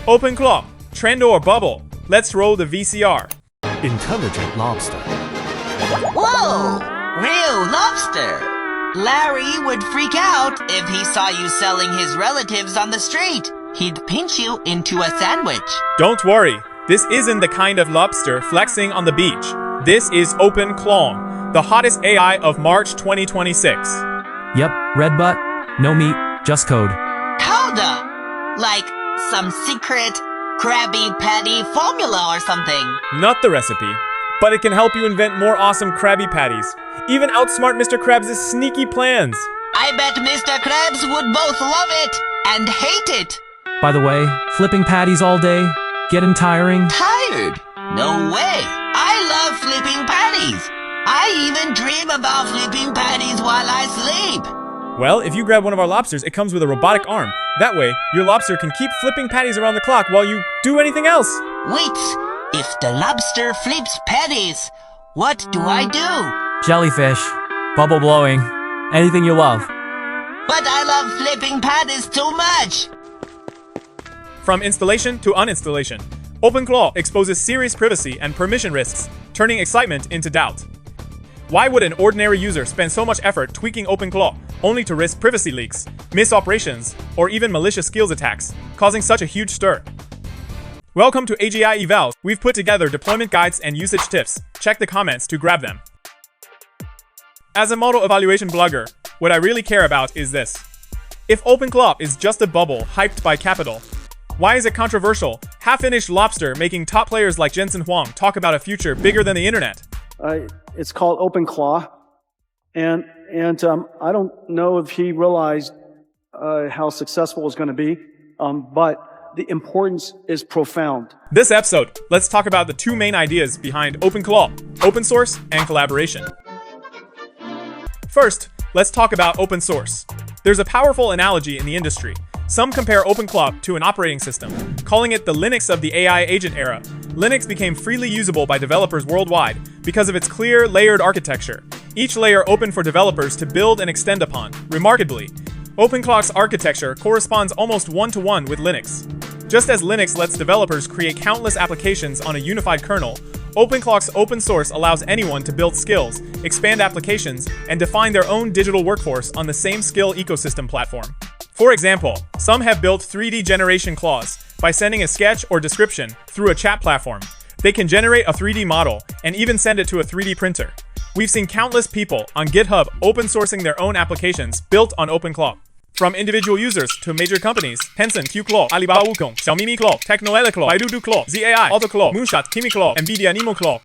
OpenClaw, trend or bubble? Let's roll the VCR. Intelligent lobster. Whoa! Real lobster! Larry would freak out if he saw you selling his relatives on the street. He'd pinch you into a sandwich. Don't worry, this isn't the kind of lobster flexing on the beach. This is OpenClaw, the hottest AI of March 2026. Yep, red butt, no meat, just code. Hold up! Like some secret Krabby Patty formula or something. Not the recipe, but it can help you invent more awesome Krabby Patties. Even outsmart Mr. Krabs' sneaky plans. I bet Mr. Krabs would both love it and hate it. By the way, flipping patties all day, getting tiring? Tired? No way! I love flipping patties! I even dream about flipping patties while I sleep! Well, if you grab one of our lobsters, it comes with a robotic arm. That way, your lobster can keep flipping patties around the clock while you do anything else. Wait, if the lobster flips patties, what do I do? Jellyfish, bubble blowing, anything you love. But I love flipping patties too much! From installation to uninstallation, OpenClaw exposes serious privacy and permission risks, turning excitement into doubt. Why would an ordinary user spend so much effort tweaking OpenClaw, only to risk privacy leaks, misoperations, or even malicious skills attacks, causing such a huge stir? Welcome to AGI-Eval. We've put together deployment guides and usage tips. Check the comments to grab them. As a model evaluation blogger, what I really care about is this. If OpenClaw is just a bubble hyped by capital, why is it controversial? Half-finished lobster making top players like Jensen Huang talk about a future bigger than the internet. It's called OpenClaw, and I don't know if he realized how successful it's going to be, but the importance is profound. This episode, let's talk about the two main ideas behind OpenClaw: open source and collaboration. First, let's talk about open source. There's a powerful analogy in the industry. Some compare OpenClaw to an operating system, calling it the Linux of the AI agent era. Linux became freely usable by developers worldwide because of its clear, layered architecture, each layer open for developers to build and extend upon. Remarkably, OpenClaw's architecture corresponds almost one-to-one with Linux. Just as Linux lets developers create countless applications on a unified kernel, OpenClaw's open source allows anyone to build skills, expand applications, and define their own digital workforce on the same skill ecosystem platform. For example, some have built 3D generation claws. By sending a sketch or description through a chat platform, they can generate a 3D model and even send it to a 3D printer. We've seen countless people on GitHub open sourcing their own applications built on OpenClaw. From individual users to major companies, Tencent QClaw, Alibaba Wukong, Xiaomi Claw, TechnoEleclaw, Baidu Claw, ZAI, AutoClaw, Moonshot, KimiClaw, NVIDIA NemoClaw.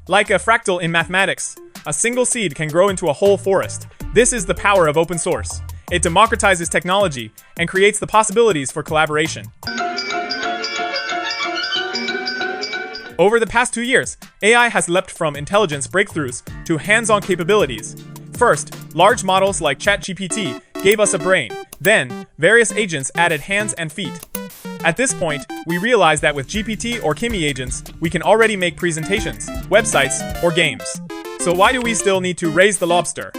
Like a fractal in mathematics, a single seed can grow into a whole forest. This is the power of open source. It democratizes technology and creates the possibilities for collaboration. Over the past 2 years, AI has leapt from intelligence breakthroughs to hands-on capabilities. First, large models like ChatGPT gave us a brain. Then, various agents added hands and feet. At this point, we realized that with GPT or Kimi agents, we can already make presentations, websites, or games. So why do we still need to raise the lobster?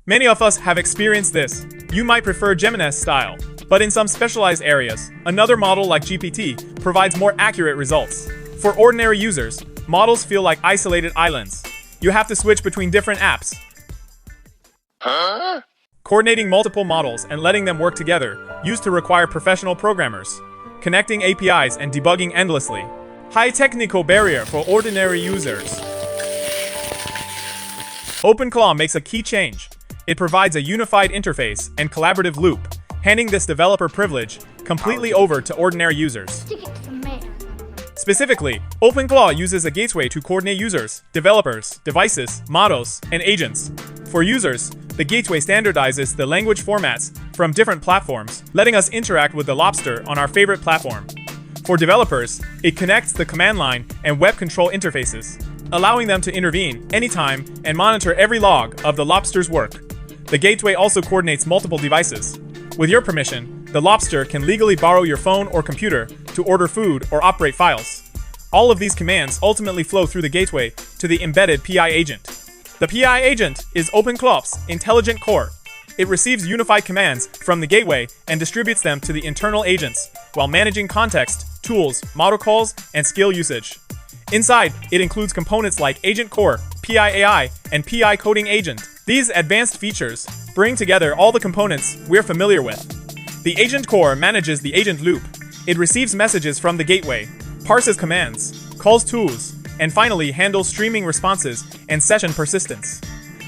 Many of us have experienced this. You might prefer Gemini's style, but in some specialized areas, another model like GPT provides more accurate results. For ordinary users, models feel like isolated islands. You have to switch between different apps. Coordinating multiple models and letting them work together used to require professional programmers. Connecting APIs and debugging endlessly. High technical barrier for ordinary users. OpenClaw makes a key change. It provides a unified interface and collaborative loop, handing this developer privilege completely over to ordinary users. Specifically, OpenClaw uses a gateway to coordinate users, developers, devices, models, and agents. For users, the gateway standardizes the language formats from different platforms, letting us interact with the lobster on our favorite platform. For developers, it connects the command line and web control interfaces, allowing them to intervene anytime and monitor every log of the lobster's work. The gateway also coordinates multiple devices. With your permission, the lobster can legally borrow your phone or computer to order food or operate files. All of these commands ultimately flow through the gateway to the embedded PI agent. The PI agent is OpenClaw's intelligent core. It receives unified commands from the gateway and distributes them to the internal agents, while managing context, tools, model calls, and skill usage. Inside, it includes components like Agent Core, PI AI, and PI Coding Agent. These advanced features bring together all the components we're familiar with. The Agent Core manages the agent loop. It receives messages from the gateway, parses commands, calls tools, and finally handles streaming responses and session persistence.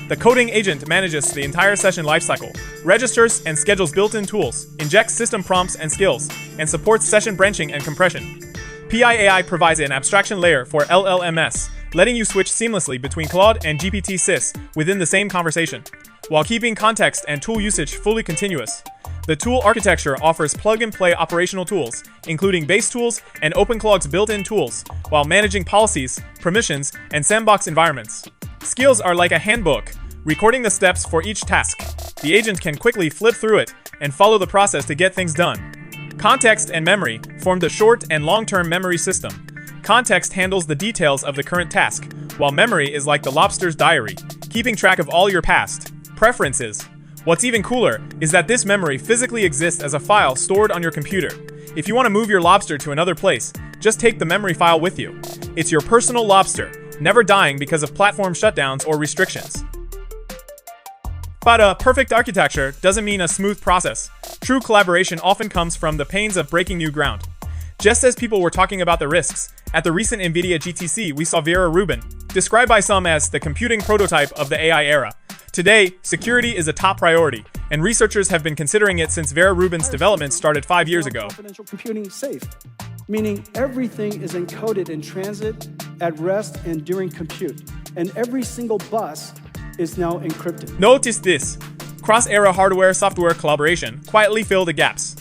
The coding agent manages the entire session lifecycle, registers and schedules built-in tools, injects system prompts and skills, and supports session branching and compression. PI AI provides an abstraction layer for LLMS, letting you switch seamlessly between Claude and GPT-6 within the same conversation, while keeping context and tool usage fully continuous. The tool architecture offers plug-and-play operational tools, including base tools and OpenClaw's built-in tools, while managing policies, permissions, and sandbox environments. Skills are like a handbook, recording the steps for each task. The agent can quickly flip through it and follow the process to get things done. Context and memory form the short and long-term memory system. Context handles the details of the current task, while memory is like the Lobster's diary, keeping track of all your past preferences. What's even cooler is that this memory physically exists as a file stored on your computer. If you want to move your Lobster to another place, just take the memory file with you. It's your personal Lobster, never dying because of platform shutdowns or restrictions. But a perfect architecture doesn't mean a smooth process. True collaboration often comes from the pains of breaking new ground. Just as people were talking about the risks, at the recent NVIDIA GTC we saw Vera Rubin, described by some as the computing prototype of the AI era. Today, security is a top priority, and researchers have been considering it since Vera Rubin's development started 5 years ago. Confidential computing is safe, meaning everything is encoded in transit, at rest, and during compute, and every single bus is now encrypted. Notice this. Cross-era hardware-software collaboration quietly filled the gaps.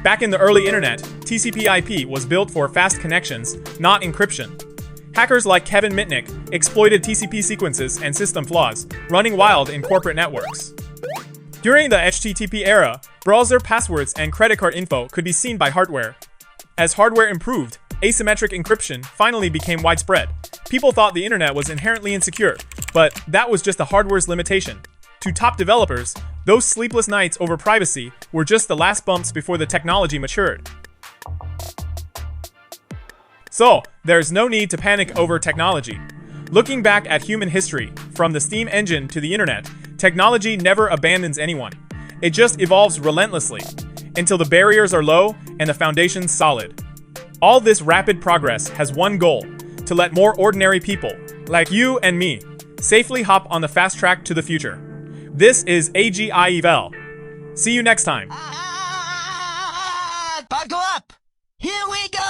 Back in the early internet, TCP/IP was built for fast connections, not encryption. Hackers like Kevin Mitnick exploited TCP sequences and system flaws, running wild in corporate networks. During the HTTP era, browser passwords and credit card info could be seen by hardware. As hardware improved, asymmetric encryption finally became widespread. People thought the internet was inherently insecure, but that was just the hardware's limitation. To top developers, those sleepless nights over privacy were just the last bumps before the technology matured. So, there's no need to panic over technology. Looking back at human history, from the steam engine to the internet, technology never abandons anyone. It just evolves relentlessly, until the barriers are low and the foundations solid. All this rapid progress has one goal: to let more ordinary people, like you and me, safely hop on the fast track to the future. This is AGI-Eval. See you next time. Buckle up! Here we go!